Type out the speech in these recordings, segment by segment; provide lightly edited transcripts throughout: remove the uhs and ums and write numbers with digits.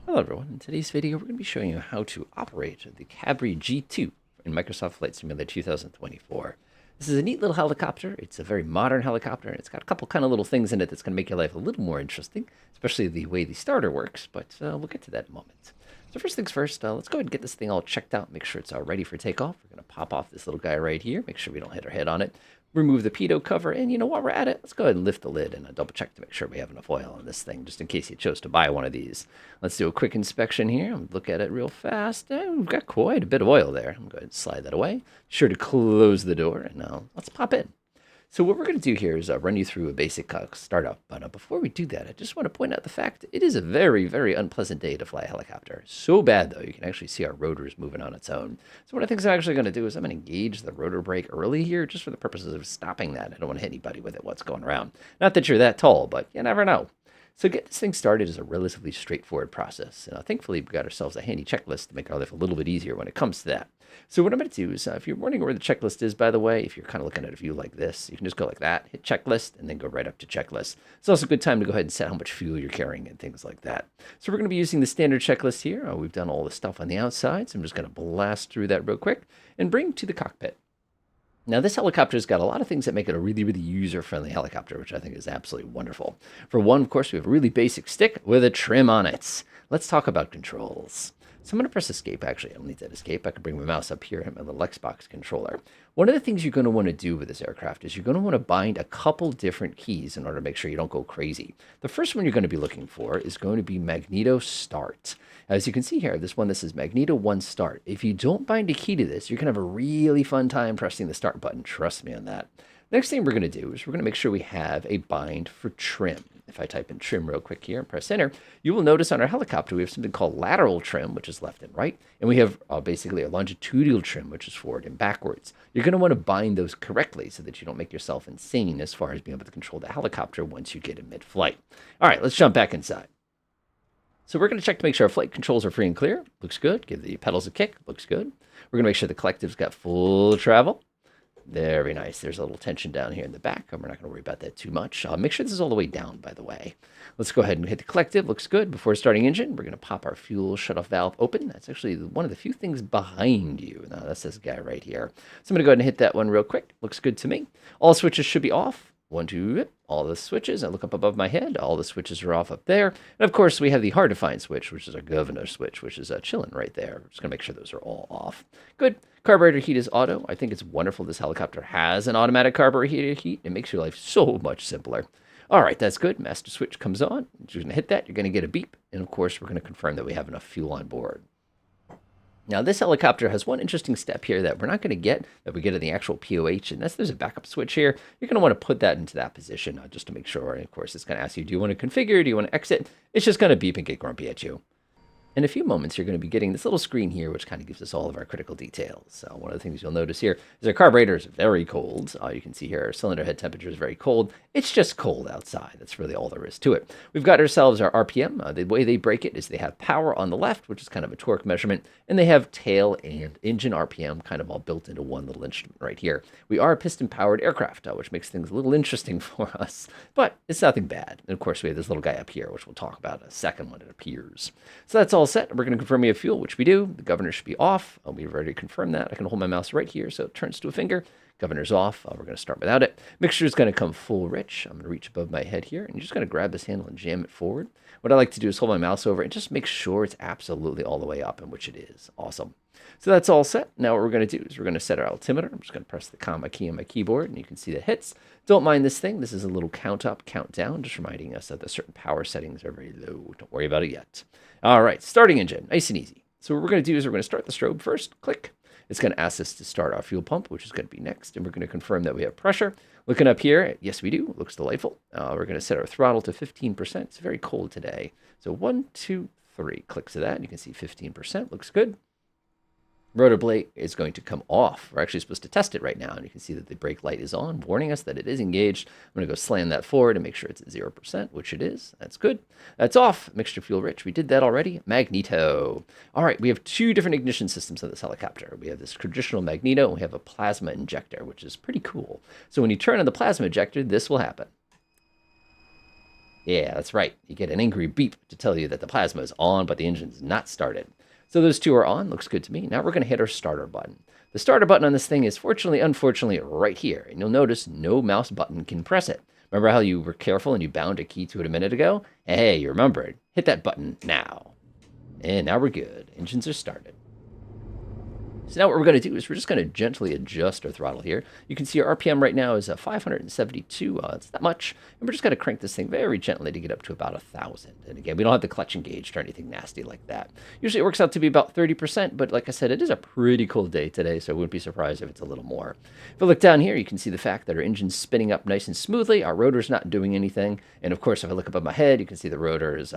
Hello everyone, in today's video we're going to be showing you how to operate the Cabri G2 in Microsoft Flight Simulator 2024. This is a neat little helicopter. It's a very modern helicopter, and it's got a couple kind of little things in it that's going to make your life a little more interesting, especially the way the starter works, but we'll get to that in a moment. So first things first, let's go ahead and get this thing all checked out, make sure it's all ready for takeoff. We're going to pop off this little guy right here, make sure we don't hit our head on it. Remove the pitot cover, and while we're at it, let's go ahead and lift the lid and double check to make sure we have enough oil on this thing, just in case you chose to buy one of these. Let's do a quick inspection here. Look at it real fast. We've got quite a bit of oil there. I'm going to go ahead and slide that away. Sure to close the door, and now let's pop in. So what we're going to do here is run you through a basic startup. But before we do that, I just want to point out the fact it is a very, very unpleasant day to fly a helicopter. So bad, though, you can actually see our rotors moving on its own. So what I think I'm actually going to do is I'm going to engage the rotor brake early here just for the purposes of stopping that. I don't want to hit anybody with it what's going around. Not that you're that tall, but you never know. So get this thing started is a relatively straightforward process. Thankfully, we've got ourselves a handy checklist to make our life a little bit easier when it comes to that. So what I'm going to do is, if you're wondering where the checklist is, by the way, if you're kind of looking at a view like this, you can just go like that, hit checklist, and then go right up to checklist. It's also a good time to go ahead and set how much fuel you're carrying and things like that. So we're going to be using the standard checklist here. We've done all the stuff on the outside, so I'm just going to blast through that real quick and bring to the cockpit. Now, this helicopter's got a lot of things that make it a really, really user-friendly helicopter, which I think is absolutely wonderful. For one, of course, we have a really basic stick with a trim on it. Let's talk about controls. So I'm going to press escape. Actually, I don't need that escape. I can bring my mouse up here and hit my little Xbox controller. One of the things you're going to want to do with this aircraft is you're going to want to bind a couple different keys in order to make sure you don't go crazy. The first one you're going to be looking for is going to be magneto start. As you can see here, this one, this is magneto 1 start. If you don't bind a key to this, you're going to have a really fun time pressing the start button. Trust me on that. Next thing we're going to do is we're going to make sure we have a bind for trim. If I type in trim real quick here and press enter, you will notice on our helicopter we have something called lateral trim, which is left and right, and we have basically a longitudinal trim, which is forward and backwards. You're going to want to bind those correctly so that you don't make yourself insane as far as being able to control the helicopter once you get in mid-flight. All right, let's jump back inside. So we're going to check to make sure our flight controls are free and clear. Looks good. Give the pedals a kick. Looks good. We're going to make sure the collective's got full travel. Very nice. There's a little tension down here in the back, and we're not going to worry about that too much. Make sure this is all the way down, by the way. Let's go ahead and hit the collective. Looks good. Before starting engine, we're going to pop our fuel shutoff valve open. That's actually one of the few things behind you. Now, that's this guy right here. So I'm going to go ahead and hit that one real quick. Looks good to me. All switches should be off. 1, 2, all the switches. I look up above my head. All the switches are off up there. And of course, we have the hard to find switch, which is our governor switch, which is chilling right there. Just going to make sure those are all off. Good. Carburetor heat is auto. I think it's wonderful this helicopter has an automatic carburetor heat. It makes your life so much simpler. All right, that's good. Master switch comes on. You're going to hit that. You're going to get a beep. And of course, we're going to confirm that we have enough fuel on board. Now, this helicopter has one interesting step here that we're not going to get, that we get in the actual POH, and that's there's a backup switch here. You're going to want to put that into that position just to make sure. And of course, it's going to ask you, do you want to configure? Do you want to exit? It's just going to beep and get grumpy at you. In a few moments, you're going to be getting this little screen here, which kind of gives us all of our critical details. So one of the things you'll notice here is our carburetor is very cold. You can see here our cylinder head temperature is very cold. It's just cold outside. That's really all there is to it. We've got ourselves our RPM. The way they break it is they have power on the left, which is kind of a torque measurement, and they have tail and engine RPM kind of all built into one little instrument right here. We are a piston-powered aircraft, which makes things a little interesting for us, but it's nothing bad. And of course, we have this little guy up here, which we'll talk about in a second when it appears. So that's all set. We're going to confirm we have fuel, which we do. The governor should be off. We've already confirmed that. I can hold my mouse right here so it turns to a finger. Governor's off. We're going to start without it. Mixture is going to come full rich. I'm going to reach above my head here, and you're just going to grab this handle and jam it forward. What I like to do is hold my mouse over and just make sure it's absolutely all the way up, in which it is. Awesome. So that's all set. Now what we're going to do is we're going to set our altimeter. I'm just going to press the comma key on my keyboard, and you can see that hits. Don't mind this thing. This is a little count up, count down, just reminding us that the certain power settings are very low. Don't worry about it yet. All right, starting engine, nice and easy. So what we're going to do is we're going to start the strobe first. Click. It's going to ask us to start our fuel pump, which is going to be next. And we're going to confirm that we have pressure. Looking up here, yes, we do. It looks delightful. We're going to set our throttle to 15%. It's very cold today. So 1, 2, 3 clicks of that. And you can see 15%. Looks good. Rotor blade is going to come off. We're actually supposed to test it right now, and you can see that the brake light is on, warning us that it is engaged. I'm going to go slam that forward and make sure it's at 0%, which it is. That's good. That's off. Mixture fuel rich. We did that already. Magneto. All right, we have 2 different ignition systems on this helicopter. We have this traditional magneto, and we have a plasma injector, which is pretty cool. So when you turn on the plasma injector, this will happen. Yeah, that's right. You get an angry beep to tell you that the plasma is on, but the engine's not started. So those two are on. Looks good to me. Now we're going to hit our starter button. The starter button on this thing is unfortunately, right here. And you'll notice no mouse button can press it. Remember how you were careful and you bound a key to it a minute ago? Hey, you remembered. Hit that button now. And now we're good. Engines are started. So now what we're going to do is we're just going to gently adjust our throttle here. You can see our RPM right now is 572. It's not much. And we're just going to crank this thing very gently to get up to about 1,000. And again, we don't have the clutch engaged or anything nasty like that. Usually it works out to be about 30%, but like I said, it is a pretty cold day today, so I wouldn't be surprised if it's a little more. If I look down here, you can see the fact that our engine's spinning up nice and smoothly. Our rotor's not doing anything. And of course, if I look above my head, you can see the rotor is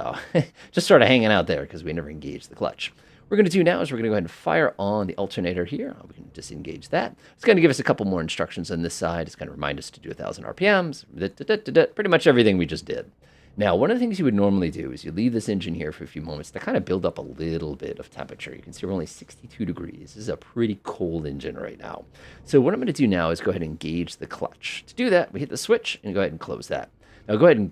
just sort of hanging out there because we never engaged the clutch. What we're going to do now is we're going to go ahead and fire on the alternator here. We can disengage that. It's going to give us a couple more instructions on this side. It's going to remind us to do 1,000 RPMs, pretty much everything we just did. Now, one of the things you would normally do is you leave this engine here for a few moments to kind of build up a little bit of temperature. You can see we're only 62 degrees. This is a pretty cold engine right now. So what I'm going to do now is go ahead and engage the clutch. To do that, we hit the switch and go ahead and close that. Now go ahead and...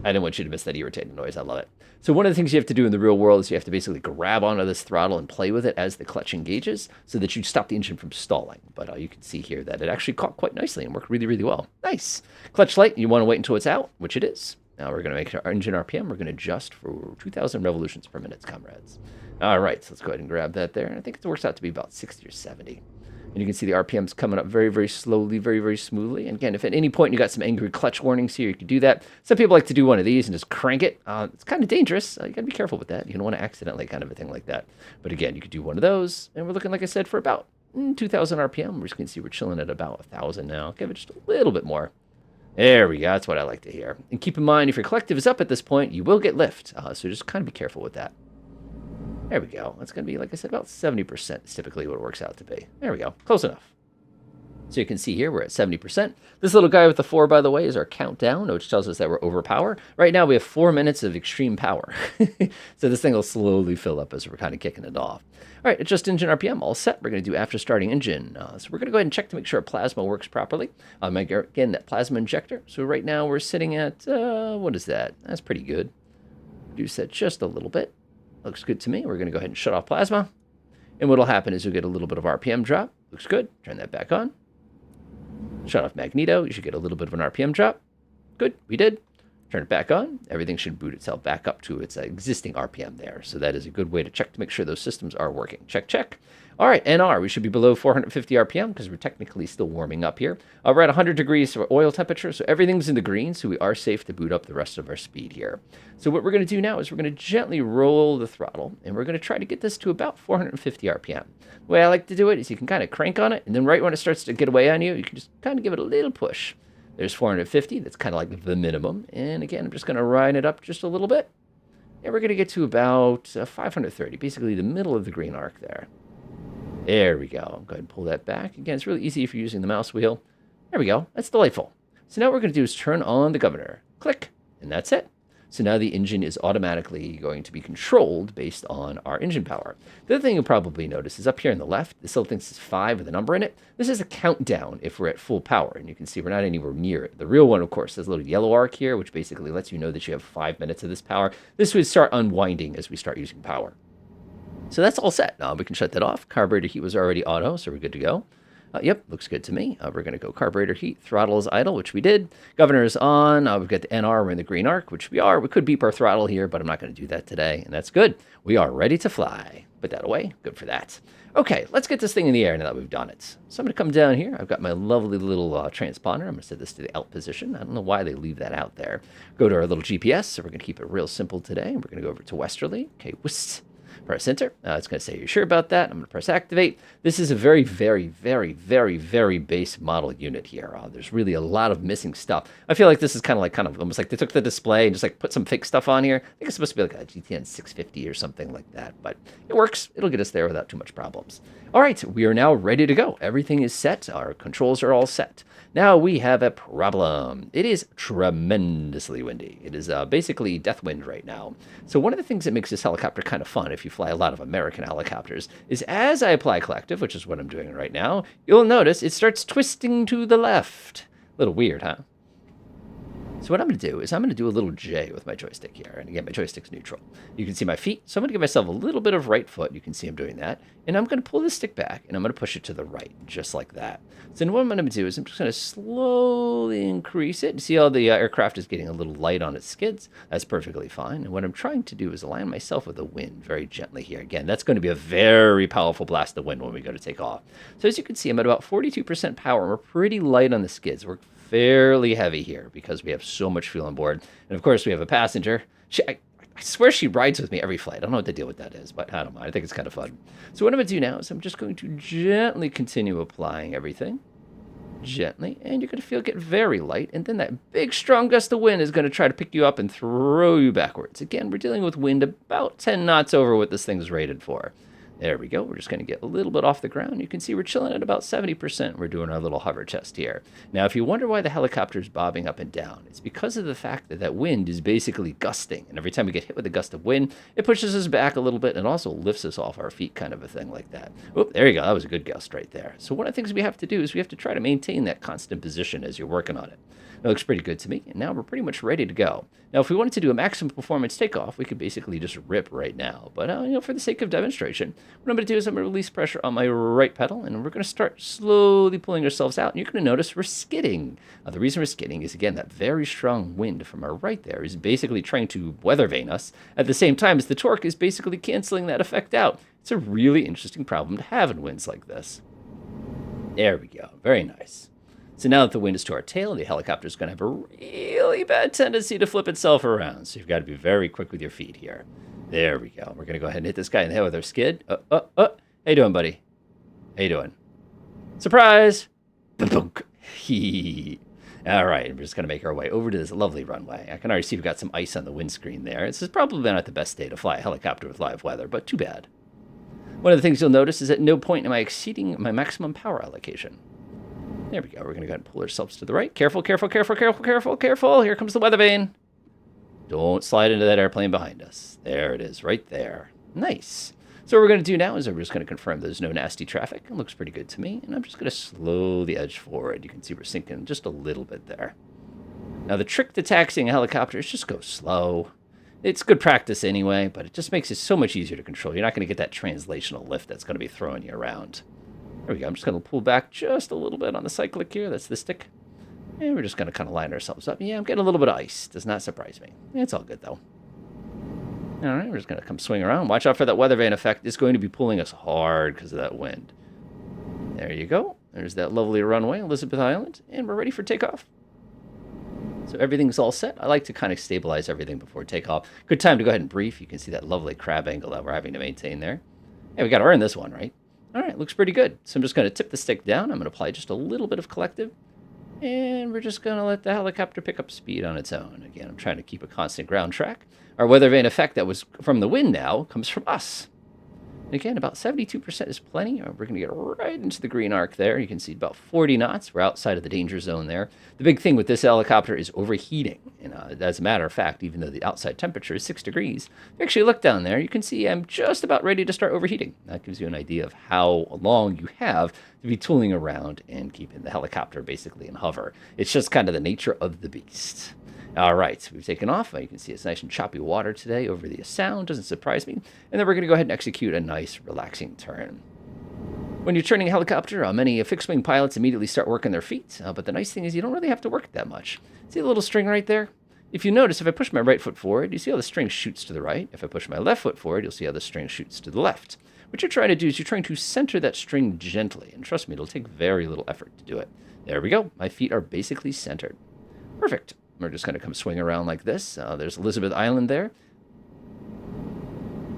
I didn't want you to miss that irritating noise. I love it. So one of the things you have to do in the real world is you have to basically grab onto this throttle and play with it as the clutch engages so that you stop the engine from stalling. But you can see here that it actually caught quite nicely and worked really, really well. Nice. Clutch light, you want to wait until it's out, which it is. Now we're going to make our engine RPM. We're going to adjust for 2,000 revolutions per minute, comrades. All right, so let's go ahead and grab that there. I think it works out to be about 60 or 70. And you can see the RPMs coming up very, very slowly, very, very smoothly. And again, if at any point you got some angry clutch warnings here, you can do that. Some people like to do one of these and just crank it. It's kind of dangerous. You got to be careful with that. You don't want to accidentally kind of a thing like that. But again, you could do one of those. And we're looking, like I said, for about 2,000 RPM. We're just going to see we're chilling at about 1,000 now. Give it just a little bit more. There we go. That's what I like to hear. And keep in mind, if your collective is up at this point, you will get lift. So just kind of be careful with that. There we go. That's going to be, like I said, about 70% is typically what it works out to be. There we go. Close enough. So you can see here we're at 70%. This little guy with the 4, by the way, is our countdown, which tells us that we're over power. Right now we have 4 minutes of extreme power. So this thing will slowly fill up as we're kind of kicking it off. All right, adjust engine RPM, all set. We're going to do after starting engine. So we're going to go ahead and check to make sure our plasma works properly. Again, that plasma injector. So right now we're sitting at, what is that? That's pretty good. Reduce that just a little bit. Looks good to me. We're going to go ahead and shut off plasma. And what will happen is you'll get a little bit of RPM drop. Looks good. Turn that back on. Shut off magneto. You should get a little bit of an RPM drop. Good. We did. Turn it back on. Everything should boot itself back up to its existing RPM there. So that is a good way to check to make sure those systems are working. Check, check. All right, NR, we should be below 450 RPM because we're technically still warming up here. We're at 100 degrees for oil temperature, so everything's in the green, so we are safe to boot up the rest of our speed here. So what we're going to do now is we're going to gently roll the throttle, and we're going to try to get this to about 450 RPM. The way I like to do it is you can kind of crank on it, and then right when it starts to get away on you, you can just kind of give it a little push. There's 450, that's kind of like the minimum. And again, I'm just going to ride it up just a little bit. And we're going to get to about 530, basically the middle of the green arc there. There we go. Go ahead and pull that back. Again, it's really easy if you're using the mouse wheel. There we go. That's delightful. So now what we're going to do is turn on the governor. Click, and that's it. So now the engine is automatically going to be controlled based on our engine power. The other thing you'll probably notice is up here on the left, this little thing says 5 with a number in it. This is a countdown if we're at full power, and you can see we're not anywhere near it. The real one, of course, has a little yellow arc here, which basically lets you know that you have 5 minutes of this power. This would start unwinding as we start using power. So that's all set. Now we can shut that off. Carburetor heat was already auto, so we're good to go. Yep, looks good to me. We're going to go carburetor heat. Throttle is idle, which we did. Governor is on. We've got the NR. We're in the green arc, which we are. We could beep our throttle here, but I'm not going to do that today, and that's good. We are ready to fly. Put that away. Good for that. Okay, let's get this thing in the air now that we've done it. So I'm going to come down here. I've got my lovely little transponder. I'm going to set this to the out position. I don't know why they leave that out there. Go to our little GPS. So we're going to keep it real simple today. We're going to go over to westerly. Okay, whist. Press enter. It's going to say, you're sure about that? I'm going to press activate. This is a very, very, very, very, very base model unit here. There's really a lot of missing stuff. I feel like this is kind of almost like they took the display and just like put some fake stuff on here. I think it's supposed to be like a GTN 650 or something like that, but it works. It'll get us there without too much problems. All right, we are now ready to go. Everything is set. Our controls are all set. Now we have a problem. It is tremendously windy. It is basically death wind right now. So one of the things that makes this helicopter kind of fun, if you fly a lot of American helicopters, is as I apply collective, which is what I'm doing right now, you'll notice it starts twisting to the left. A little weird, huh? So what I'm going to do is I'm going to do a little J with my joystick here. And again, my joystick's neutral. You can see my feet. So I'm going to give myself a little bit of right foot. You can see I'm doing that. And I'm going to pull the stick back and I'm going to push it to the right, just like that. So then what I'm going to do is I'm just going to slowly increase it. See how the aircraft is getting a little light on its skids? That's perfectly fine. And what I'm trying to do is align myself with the wind very gently here. Again, that's going to be a very powerful blast of wind when we go to take off. So as you can see, I'm at about 42% power. And we're pretty light on the skids. We're fairly heavy here because we have so much fuel on board. And of course, we have a passenger. I swear she rides with me every flight. I don't know what the deal with that is, but I don't mind. I think it's kind of fun. So what I'm going to do now is I'm just going to gently continue applying everything. Gently. And you're going to feel it get very light. And then that big, strong gust of wind is going to try to pick you up and throw you backwards. Again, we're dealing with wind about 10 knots over what this thing's rated for. There we go. We're just going to get a little bit off the ground. You can see we're chilling at about 70%. We're doing our little hover test here. Now, if you wonder why the helicopter is bobbing up and down, it's because of the fact that that wind is basically gusting. And every time we get hit with a gust of wind, it pushes us back a little bit and also lifts us off our feet, kind of a thing like that. Oop, there you go. That was a good gust right there. So one of the things we have to do is we have to try to maintain that constant position as you're working on it. It looks pretty good to me, and now we're pretty much ready to go. Now, if we wanted to do a maximum performance takeoff, we could basically just rip right now. But, for the sake of demonstration, what I'm going to do is I'm going to release pressure on my right pedal, and we're going to start slowly pulling ourselves out. And you're going to notice we're skidding. The reason we're skidding is, again, that very strong wind from our right there is basically trying to weather vane us at the same time as the torque is basically canceling that effect out. It's a really interesting problem to have in winds like this. There we go. Very nice. So now that the wind is to our tail, the helicopter is going to have a really bad tendency to flip itself around. So you've got to be very quick with your feet here. There we go. We're going to go ahead and hit this guy in the head with our skid. How you doing, buddy? How you doing? Surprise! All right, we're just going to make our way over to this lovely runway. I can already see we've got some ice on the windscreen there. This is probably not the best day to fly a helicopter with live weather, but too bad. One of the things you'll notice is at no point am I exceeding my maximum power allocation. There we go. We're going to go ahead and pull ourselves to the right. Careful, careful, careful, careful, careful, careful. Here comes the weather vane. Don't slide into that airplane behind us. There it is, right there. Nice. So what we're going to do now is we're just going to confirm there's no nasty traffic. It looks pretty good to me. And I'm just going to slowly edge forward. You can see we're sinking just a little bit there. Now, the trick to taxiing a helicopter is just go slow. It's good practice anyway, but it just makes it so much easier to control. You're not going to get that translational lift that's going to be throwing you around. There we go. I'm just going to pull back just a little bit on the cyclic here. That's the stick. And we're just going to kind of line ourselves up. Yeah, I'm getting a little bit of ice. Does not surprise me. It's all good, though. All right, we're just going to come swing around. Watch out for that weather vane effect. It's going to be pulling us hard because of that wind. There you go. There's that lovely runway, Elizabeth Island. And we're ready for takeoff. So everything's all set. I like to kind of stabilize everything before takeoff. Good time to go ahead and brief. You can see that lovely crab angle that we're having to maintain there. Hey, we got to earn this one, right? All right, looks pretty good. So I'm just going to tip the stick down. I'm going to apply just a little bit of collective. And we're just going to let the helicopter pick up speed on its own. Again, I'm trying to keep a constant ground track. Our weather vane effect that was from the wind now comes from us. And again, about 72% is plenty. We're going to get right into the green arc there. You can see about 40 knots. We're outside of the danger zone there. The big thing with this helicopter is overheating. And as a matter of fact, even though the outside temperature is 6 degrees, if you actually look down there, you can see I'm just about ready to start overheating. That gives you an idea of how long you have to be tooling around and keeping the helicopter basically in hover. It's just kind of the nature of the beast. All right, so we've taken off. You can see it's nice and choppy water today over the Sound. Doesn't surprise me. And then we're going to go ahead and execute a nice, relaxing turn. When you're turning a helicopter, many fixed-wing pilots immediately start working their feet. But the nice thing is you don't really have to work that much. See the little string right there? If you notice, if I push my right foot forward, you see how the string shoots to the right. If I push my left foot forward, you'll see how the string shoots to the left. What you're trying to do is you're trying to center that string gently. And trust me, it'll take very little effort to do it. There we go. My feet are basically centered. Perfect. We're just going to come swing around like this. There's Elizabeth Island there.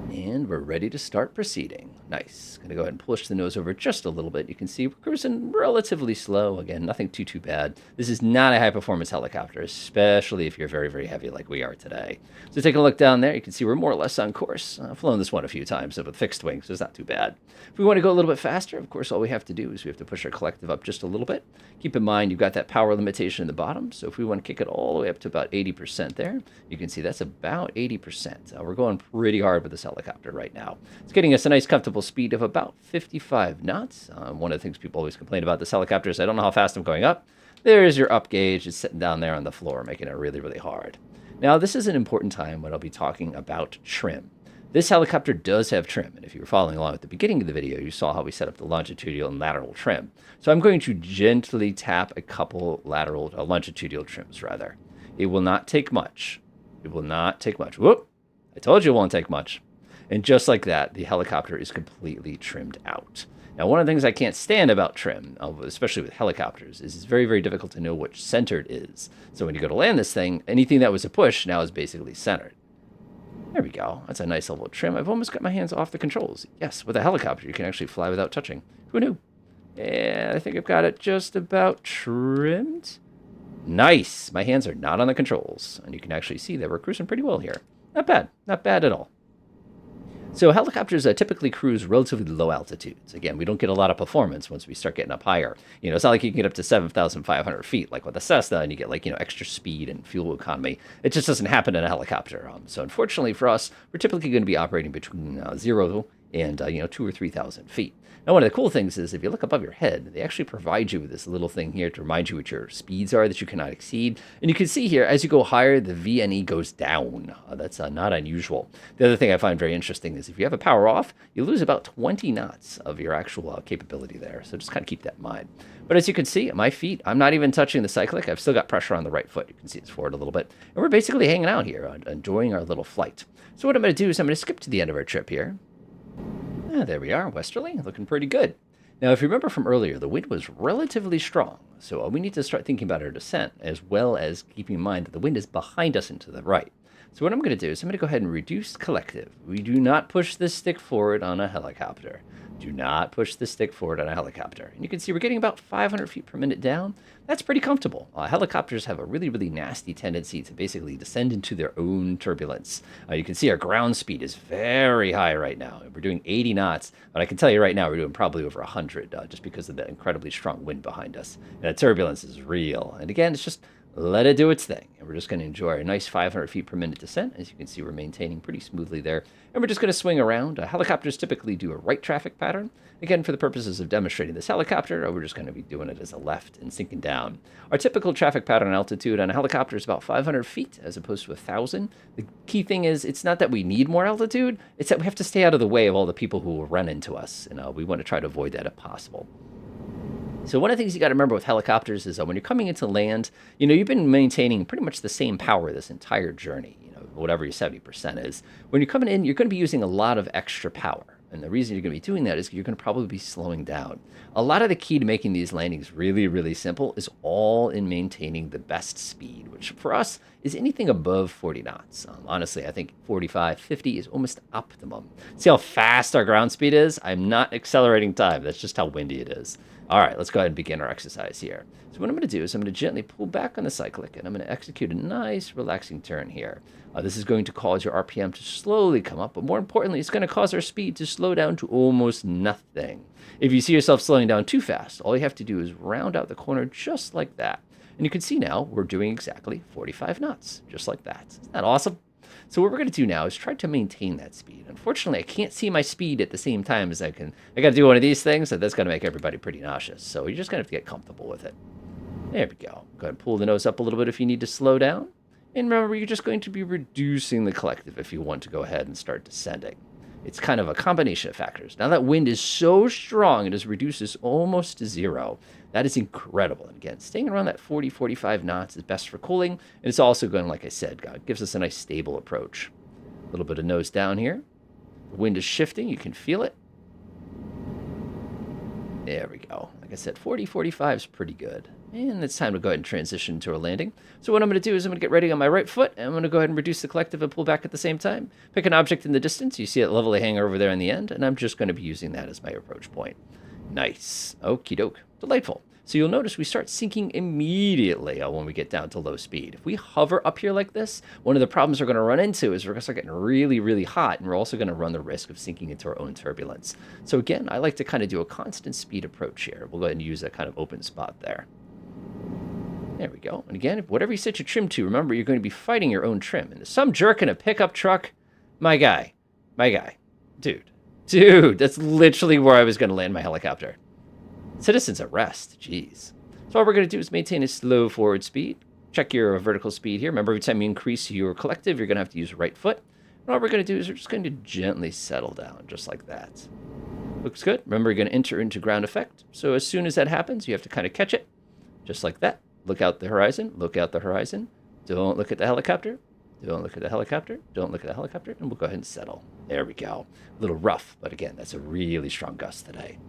And we're ready to start proceeding. Nice. Going to go ahead and push the nose over just a little bit. You can see we're cruising relatively slow. Again, nothing too bad. This is not a high-performance helicopter, especially if you're very, very heavy like we are today. So taking a look down there, you can see we're more or less on course. I've flown this one a few times with fixed wings, so it's not too bad. If we want to go a little bit faster, of course, all we have to do is we have to push our collective up just a little bit. Keep in mind, you've got that power limitation in the bottom. So if we want to kick it all the way up to about 80% there, you can see that's about 80%. We're going pretty hard with this helicopter right now. It's getting us a nice, comfortable speed of about 55 knots. One of the things people always complain about this helicopter is I don't know how fast I'm going up. there's your up gauge. It's sitting down there on the floor, making it really, really hard. Now, this is an important time when I'll be talking about trim. This helicopter does have trim, and if you were following along at the beginning of the video, you saw how we set up the longitudinal and lateral trim. So I'm going to gently tap a couple longitudinal trims, rather. It will not take much. It will not take much. Whoop! I told you it won't take much. And just like that, the helicopter is completely trimmed out. Now, one of the things I can't stand about trim, especially with helicopters, is it's very, very difficult to know which center it is. So when you go to land this thing, anything that was a push now is basically centered. There we go. That's a nice level of trim. I've almost got my hands off the controls. Yes, with a helicopter, you can actually fly without touching. Who knew? And I think I've got it just about trimmed. Nice. My hands are not on the controls. And you can actually see that we're cruising pretty well here. Not bad. Not bad at all. So helicopters typically cruise relatively low altitudes. Again, we don't get a lot of performance once we start getting up higher. It's not like you can get up to 7,500 feet like with a Cessna and you get extra speed and fuel economy. It just doesn't happen in a helicopter. So unfortunately for us, we're typically going to be operating between 0 and 2,000 or 3,000 feet. Now, one of the cool things is if you look above your head, they actually provide you with this little thing here to remind you what your speeds are that you cannot exceed. And you can see here, as you go higher, the VNE goes down. That's not unusual. The other thing I find very interesting is if you have a power off, you lose about 20 knots of your actual capability there. So just kind of keep that in mind. But as you can see, at my feet, I'm not even touching the cyclic. I've still got pressure on the right foot. You can see it's forward a little bit. And we're basically hanging out here, enjoying our little flight. So what I'm going to do is I'm going to skip to the end of our trip here. There we are, westerly, looking pretty good. Now, if you remember from earlier, the wind was relatively strong, so we need to start thinking about our descent, as well as keeping in mind that the wind is behind us and to the right. So what I'm going to do is I'm going to go ahead and reduce collective. We do not push this stick forward on a helicopter. Do not push the stick forward on a helicopter. And you can see we're getting about 500 feet per minute down. That's pretty comfortable. Helicopters have a really, really nasty tendency to basically descend into their own turbulence. You can see our ground speed is very high right now. We're doing 80 knots, but I can tell you right now we're doing probably over 100 just because of the incredibly strong wind behind us. And that turbulence is real. And again, it's just let it do its thing. And we're just going to enjoy a nice 500 feet per minute descent. As you can see, we're maintaining pretty smoothly there. And we're just going to swing around. Helicopters typically do a right traffic pattern. Again, for the purposes of demonstrating this helicopter, we're just going to be doing it as a left and sinking down. Our typical traffic pattern altitude on a helicopter is about 500 feet as opposed to 1,000. The key thing is it's not that we need more altitude. It's that we have to stay out of the way of all the people who will run into us. And we want to try to avoid that if possible. So one of the things you got to remember with helicopters is that when you're coming into land, you've been maintaining pretty much the same power this entire journey, whatever your 70% is. When you're coming in, you're going to be using a lot of extra power. And the reason you're going to be doing that is you're going to probably be slowing down. A lot of the key to making these landings really, really simple is all in maintaining the best speed, which for us is anything above 40 knots. Honestly, I think 45, 50 is almost optimum. See how fast our ground speed is? I'm not accelerating time. That's just how windy it is. All right, let's go ahead and begin our exercise here. So what I'm going to do is I'm going to gently pull back on the cyclic, and I'm going to execute a nice, relaxing turn here. This is going to cause your RPM to slowly come up, but more importantly, it's going to cause our speed to slow down to almost nothing. If you see yourself slowing down too fast, all you have to do is round out the corner just like that. And you can see now we're doing exactly 45 knots, just like that. Isn't that awesome? So what we're going to do now is try to maintain that speed. Unfortunately, I can't see my speed at the same time as I can. I got to do one of these things, and that's going to make everybody pretty nauseous. So you're just going to have to get comfortable with it. There we go. Go ahead and pull the nose up a little bit if you need to slow down. And remember, you're just going to be reducing the collective if you want to go ahead and start descending. It's kind of a combination of factors. Now that wind is so strong, it has reduced this almost to zero. That is incredible. And again, staying around that 40, 45 knots is best for cooling. And it's also going, like I said, gives us a nice stable approach. A little bit of nose down here. The wind is shifting. You can feel it. There we go. Like I said, 40, 45 is pretty good. And it's time to go ahead and transition to our landing. So what I'm going to do is I'm going to get ready on my right foot, and I'm going to go ahead and reduce the collective and pull back at the same time. Pick an object in the distance. You see it lovely hang over there in the end, and I'm just going to be using that as my approach point. Nice. Okie doke. Delightful. So you'll notice we start sinking immediately when we get down to low speed. If we hover up here like this, one of the problems we're going to run into is we're going to start getting really, really hot, and we're also going to run the risk of sinking into our own turbulence. So again, I like to kind of do a constant speed approach here. We'll go ahead and use that kind of open spot there. There we go. And again, whatever you set your trim to, remember you're going to be fighting your own trim. And there's some jerk in a pickup truck. My guy. Dude, that's literally where I was going to land my helicopter. Citizens at rest. Jeez. So all we're going to do is maintain a slow forward speed. Check your vertical speed here. Remember, every time you increase your collective, you're going to have to use right foot. And all we're going to do is we're just going to gently settle down, just like that. Looks good. Remember, you're going to enter into ground effect. So as soon as that happens, you have to kind of catch it, just like that. Look out the horizon. Look out the horizon. Don't look at the helicopter. Don't look at the helicopter. Don't look at the helicopter. And we'll go ahead and settle. There we go. A little rough, but again, that's a really strong gust today.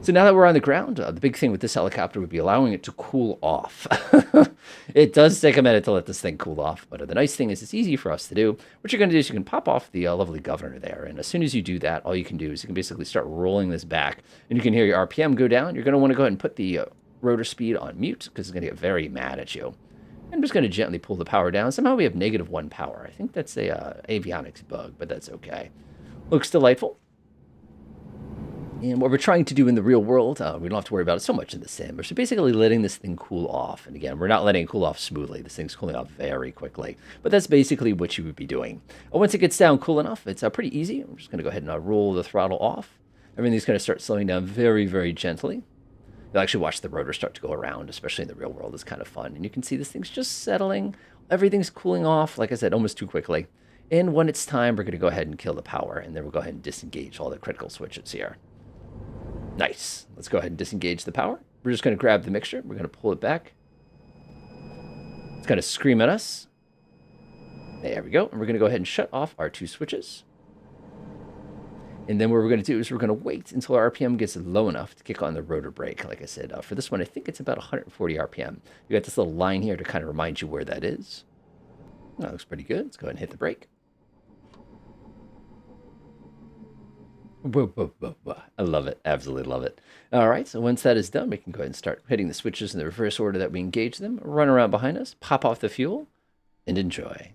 So now that we're on the ground, the big thing with this helicopter would be allowing it to cool off. It does take a minute to let this thing cool off, but the nice thing is it's easy for us to do. What you're going to do is you can pop off the lovely governor there, and as soon as you do that, all you can do is you can basically start rolling this back, and you can hear your RPM go down. You're going to want to go ahead and put the rotor speed on mute because it's going to get very mad at you. I'm just going to gently pull the power down. Somehow we have -1 power. I think that's a avionics bug, but that's okay. Looks delightful. And what we're trying to do in the real world, we don't have to worry about it so much in the sim. We're basically letting this thing cool off. And again, we're not letting it cool off smoothly. This thing's cooling off very quickly. But that's basically what you would be doing. Once it gets down cool enough, it's pretty easy. I'm just going to go ahead and roll the throttle off. Everything's going to start slowing down very, very gently. You'll actually watch the rotor start to go around, especially in the real world. It's kind of fun. And you can see this thing's just settling. Everything's cooling off, like I said, almost too quickly. And when it's time, we're going to go ahead and kill the power. And then we'll go ahead and disengage all the critical switches here. Nice. Let's go ahead and disengage the power. We're just going to grab the mixture. We're going to pull it back. It's going to scream at us. There we go. And we're going to go ahead and shut off our 2 switches. And then what we're going to do is we're going to wait until our RPM gets low enough to kick on the rotor brake. Like I said, for this one, I think it's about 140 RPM. You got this little line here to kind of remind you where that is. That looks pretty good. Let's go ahead and hit the brake. Whoa, whoa, whoa, whoa. I love it. Absolutely love it. All right, so once that is done, we can go ahead and start hitting the switches in the reverse order that we engage them, run around behind us, pop off the fuel, and enjoy.